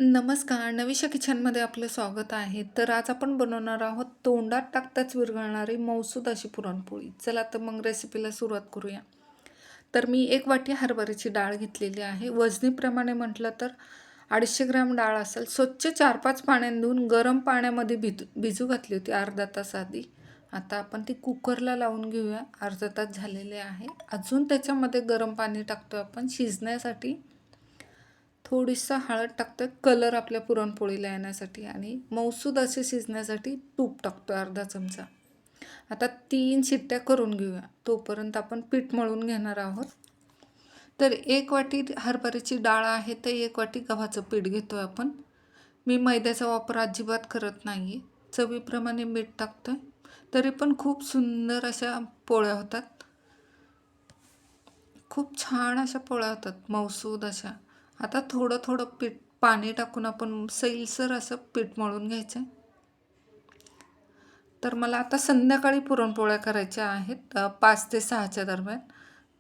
नमस्कार. नवीशा किचनमध्ये आपलं स्वागत आहे. तर आज आपण बनवणार आहोत तोंडात टाकताच विरघळणारी मऊसूद अशी पुरणपोळी. चला तर मग रेसिपीला सुरुवात करूया. तर मी 1 वाटी हरभऱ्याची डाळ घेतलेली आहे. वजनीप्रमाणे म्हटलं तर 250 ग्रॅम डाळ असेल. स्वच्छ 4-5 पाण्याने धुवून गरम पाण्यामध्ये भिजू घातली होती अर्धा तास आधी. आता आपण ती कुकरला लावून घेऊया. अर्धा तास झालेले आहे. अजून त्याच्यामध्ये गरम पाणी टाकतो आपण शिजण्यासाठी. थोडीसं हळद टाकतोय कलर आपल्या पुरणपोळीला येण्यासाठी आणि मऊसूद असे शिजण्यासाठी तूप टाकतोय अर्धा चमचा. आता 3 शिट्ट्या करून घेऊया. तोपर्यंत आपण पीठ मळून घेणार आहोत. तर 1 वाटी हरभऱ्याची डाळ आहे तर 1 वाटी गव्हाचं पीठ घेतोय आपण. मी मैद्याचा वापर अजिबात करत नाही आहे. चवीप्रमाणे मीठ टाकतोय. तरी पण खूप सुंदर अशा पोळ्या होतात. खूप छान अशा पोळ्या होतात मऊसूद अशा. आता थोडं थोडं पीठ पाणी टाकून आपण सैलसर असं पीठ मळून घ्यायचं. तर मला आता संध्याकाळी पुरणपोळ्या करायच्या आहेत 5 ते 6च्या दरम्यान.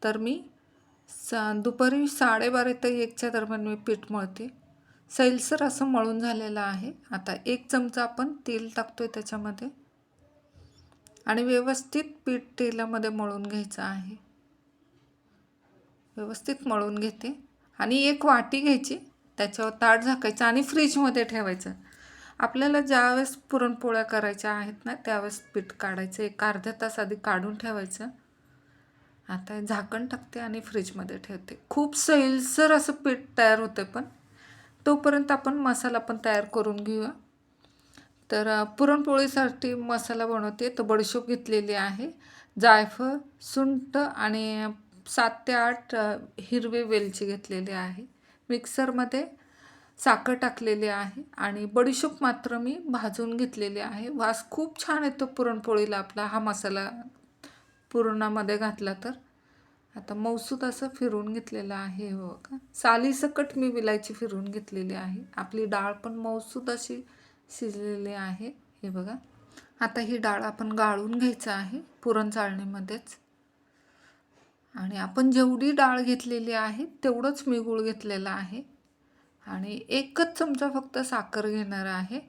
तर मी दुपारी 12:30 ते 1च्या दरम्यान मी पीठ मळते. सैलसर असं मळून झालेलं आहे. आता 1 चमचा आपण तेल टाकतोय त्याच्यामध्ये आणि व्यवस्थित पीठ तेलामध्ये मळून घ्यायचं आहे. व्यवस्थित मळून घेते आणि 1 वाटी घ्यायची, त्याच्यावर ताट झाकायचं आणि फ्रीजमध्ये ठेवायचं. आपल्याला ज्यावेळेस पुरणपोळ्या करायच्या आहेत ना त्यावेळेस पीठ काढायचं. एक अर्धा तास आधी काढून ठेवायचं. आता झाकण टाकते आणि फ्रीजमध्ये ठेवते. खूप सैलसर असं पीठ तयार होतं. पण तोपर्यंत आपण मसाला पण तयार करून घेऊया. तर पुरणपोळीसाठी मसाला बनवते. तर बडीशोप घेतलेली आहे, जायफळ, सुंठ आणि 7 ते 8 हिरवे वेलची घेतलेले आहे. मिक्सरमध्ये साखर टाकलेली आहे आणि बडीशोप मात्र मी भाजून घेतलेली आहे. वास खूप छान येतो पुरणपोळीला आपला हा मसाला पुरणामध्ये घातला तर. आता मऊसूद असं फिरवून घेतलेलं आहे बघा. सालीसकट मी विलायची फिरवून घेतलेली आहे. आपली डाळ पण मऊसूद अशी शिजलेली आहे हे बघा. आता ही डाळ आपण गाळून घ्यायचं आहे पुरण चाळणीमध्येच. आणि आपण जेवढी डाळ घेतलेली आहे तेवढंच मी गूळ घेतलेला आहे आणि 1च चमचा फक्त साखर घेणार आहे.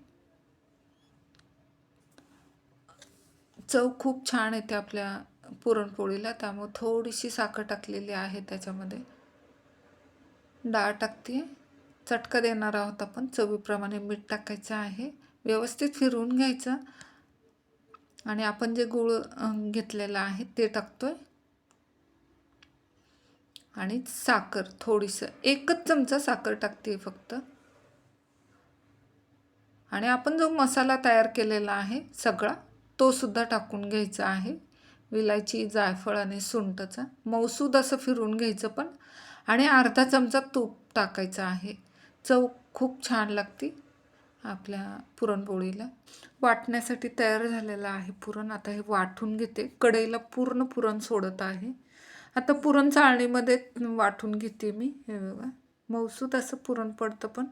चव खूप छान येते आपल्या पुरणपोळीला, त्यामुळे थोडीशी साखर टाकलेली आहे त्याच्यामध्ये. डाळ टाकते, चटका देणार आहोत आपण. चवीप्रमाणे मीठ टाकायचं आहे. व्यवस्थित फिरवून घ्यायचं आणि आपण जे गूळ घेतलेला आहे ते टाकतोय आणि साखर थोडीसं 1च चमचा साखर टाकते फक्त. आणि आपण जो मसाला तयार केलेला आहे सगळा तो सुद्धा टाकून घ्यायचा आहे. विलायची, जायफळ आणि सुंठचा मऊसूद असं फिरवून घ्यायचं पण. आणि अर्धा चमचा तूप टाकायचं आहे. चव खूप छान लागते आपल्या पुरणपोळीला. वाटण्यासाठी तयार झालेलं आहे पुरण. आता हे वाटून घेते. कढईला पूर्ण पुरण सोडत आहे. आता पुरण चाळणीमध्ये वाटून घेते मी. हे बघा मऊसूद असं पुरण पडतं पण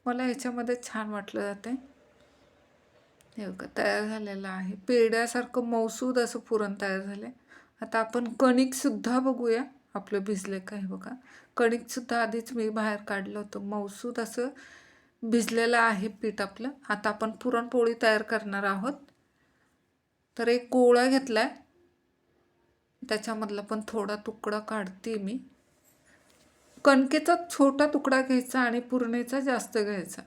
मला ह्याच्यामध्ये छान वाटलं जातं. हे बघा तयार झालेलं आहे. पेढ्यासारखं मऊसूद असं पुरण तयार झालं. आता आपण कणिकसुद्धा बघूया आपलं भिजले का. हे बघा कणिकसुद्धा आधीच मी बाहेर काढलं होतं. मऊसूद असं भिजलेलं आहे पीठ आपलं. आता आपण पुरणपोळी तयार करणार आहोत. तर एक गोळा घेतला आहे, त्याच्यामधला पण थोडा तुकडा काढते मी. कणकेचा छोटा तुकडा घ्यायचा आणि पुरणेचा जास्त घ्यायचा.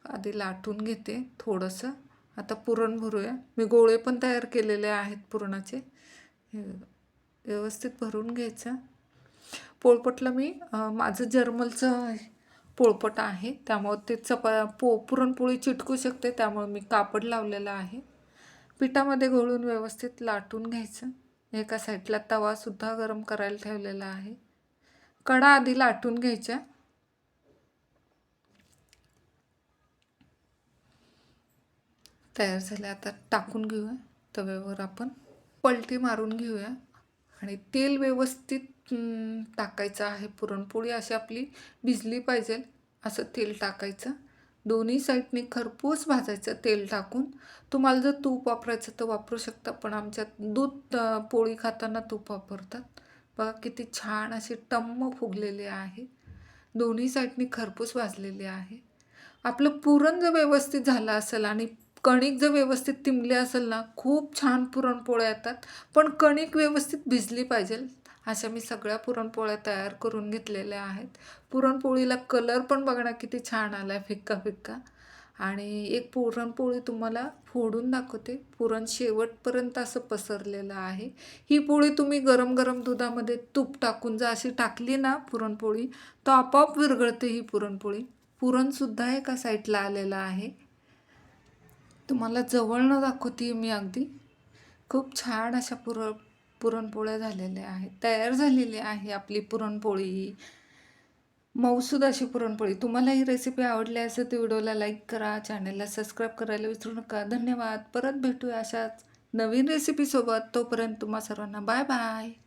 आधी लाटून घेते थोडंसं. आता पुरण भरूया. मी गोळे पण तयार केलेले आहेत पुरणाचे. हे व्यवस्थित भरून घ्यायचं. पोळपटला मी माझं जर्मलचं पोळपट आहे, त्यामुळे ते पुरणपोळी चिटकू शकते, त्यामुळे मी कापड लावलेलं आहे. पिठामध्ये घोळून व्यवस्थित लाटून घ्यायचं. एका साईडला तवासुद्धा गरम करायला ठेवलेला आहे. कडा आधी लाटून घ्यायच्या. तयार झाल्या. आता टाकून घेऊया तव्यावर. आपण पलटी मारून घेऊया आणि तेल व्यवस्थित टाकायचं आहे. पुरणपोळी अशी आपली भिजली पाहिजे असं तेल टाकायचं. दोन्ही साईडनी खरपूस भाजायचं तेल टाकून. तुम्हाला जर तूप वापरायचं तर वापरू शकता, पण आमच्यात दूध पोळी खाताना तूप वापरतात. बघा किती छान अशी टम्म फुगलेली आहे. दोन्ही साईडनी खरपूस भाजलेली आहे. आपलं पुरण जर व्यवस्थित झालं असेल आणि कणिक जर व्यवस्थित तिंबली असेल ना, खूप छान पुरणपोळ्या येतात. पण कणिक व्यवस्थित भिजली पाहिजे. अशा मी सगळ्या पुरणपोळ्या तयार करून घेतलेल्या आहेत. पुरणपोळीला कलर पण बघा ना किती छान आलाय फिक्का-फिक्का. आणि एक पुरणपोळी तुम्हाला फोडून दाखवते. पुरण शेवटपर्यंत असं पसरलेलं आहे. ही पोळी तुम्ही गरम-गरम दुधामध्ये तूप टाकून जर अशी टाकली ना पुरणपोळी, तर आपोआप विरघळते ही पुरणपोळी. पुरणसुद्धा एका साईडला आलेलं आहे. तुम्हाला जवळनं दाखवते मी अगदी. खूप छान अशा पुरणपोळ्या झालेल्या आहेत. तयार झालेली आहे आपली पुरणपोळी. मऊसूद अशी पुरणपोळी. तुम्हाला ही रेसिपी आवडली असेल तर व्हिडिओला लाईक करा, चॅनलला सबस्क्राईब करायला विसरू नका. धन्यवाद. परत भेटूया अशाच नवीन रेसिपीसोबत. तोपर्यंत तुम्हा सर्वांना बाय बाय.